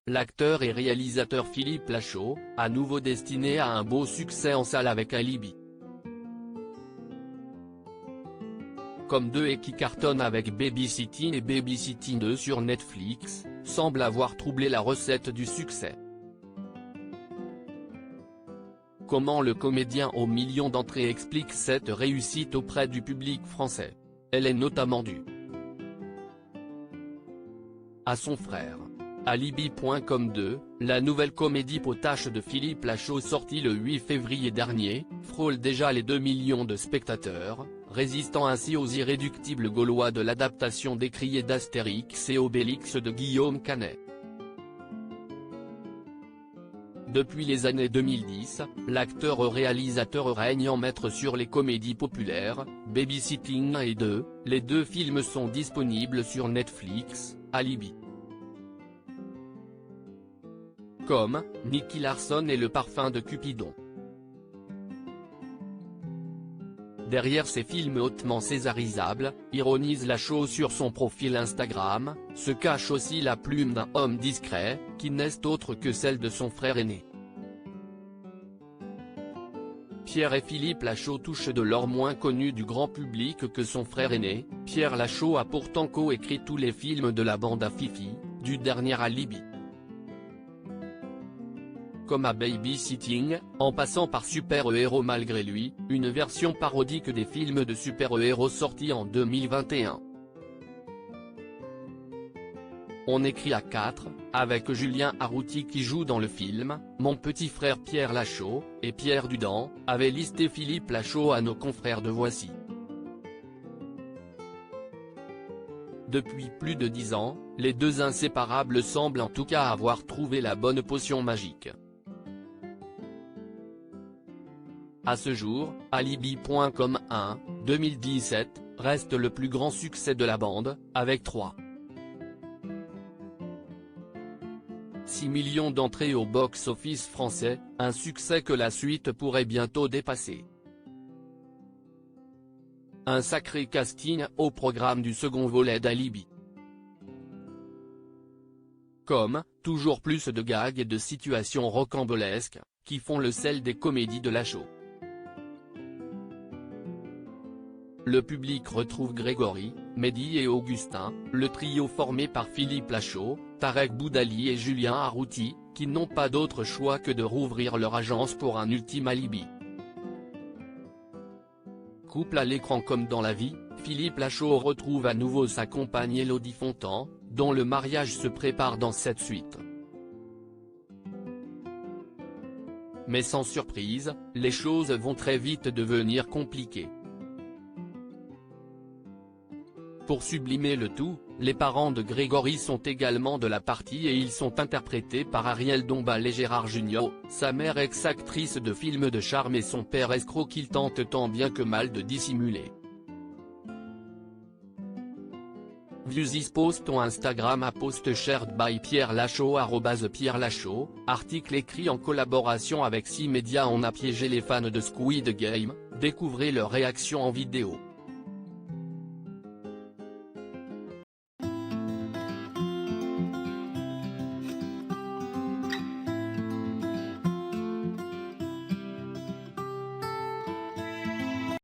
l'acteur et réalisateur Philippe Lachaud, à nouveau destiné à un beau succès en salle avec Alibi. Comme 2 et qui cartonne avec Babysitting et Babysitting 2 sur Netflix, semble avoir troublé la recette du succès. Comment le comédien aux millions d'entrées explique cette réussite auprès du public français? Elle est notamment due à son frère. Alibi.com 2, la nouvelle comédie potache de Philippe Lachaud sortie le 8 février dernier, frôle déjà les 2 millions de spectateurs, résistant ainsi aux irréductibles Gaulois de l'adaptation décriée d'Astérix et Obélix de Guillaume Canet. Depuis les années 2010, l'acteur-réalisateur règne en maître sur les comédies populaires, Babysitting 1 et 2, les 2 films sont disponibles sur Netflix, Alibi. Comme Nicky Larson et le parfum de Cupidon. Derrière ces films hautement césarisables, ironise Lachaud sur son profil Instagram, se cache aussi la plume d'un homme discret, qui n'est autre que celle de son frère aîné. Pierre et Philippe Lachaud touchent de l'or moins connu du grand public que son frère aîné. Pierre Lachaud a pourtant co-écrit tous les films de la bande à Fifi, du dernier Alibi. Comme à Babysitting, en passant par Super-Héros malgré lui, une version parodique des films de super-héros sortis en 2021. On écrit à 4, avec Julien Arrouti qui joue dans le film, mon petit frère Pierre Lachaud, et Pierre Dudant, avait listé Philippe Lachaud à nos confrères de Voici. Depuis plus de 10 ans, les 2 inséparables semblent en tout cas avoir trouvé la bonne potion magique. À ce jour, Alibi.com 1, 2017, reste le plus grand succès de la bande, avec 3,6 millions d'entrées au box-office français, un succès que la suite pourrait bientôt dépasser. Un sacré casting au programme du second volet d'Alibi. Comme, toujours plus de gags et de situations rocambolesques, qui font le sel des comédies de Lachaud. Le public retrouve Grégory, Mehdi et Augustin, le trio formé par Philippe Lachaud, Tarek Boudali et Julien Arrouti, qui n'ont pas d'autre choix que de rouvrir leur agence pour un ultime alibi. Couple à l'écran comme dans la vie, Philippe Lachaud retrouve à nouveau sa compagne Élodie Fontan, dont le mariage se prépare dans cette suite. Mais sans surprise, les choses vont très vite devenir compliquées. Pour sublimer le tout, les parents de Grégory sont également de la partie et ils sont interprétés par Ariel Dombal et Gérard Jugnot, sa mère ex-actrice de films de charme et son père escroc qu'il tente tant bien que mal de dissimuler. Views is post on Instagram à post shared by Pierre Lachaud @Pierre Lachaud, article écrit en collaboration avec 6 médias. On a piégé les fans de Squid Game, découvrez leur réaction en vidéo.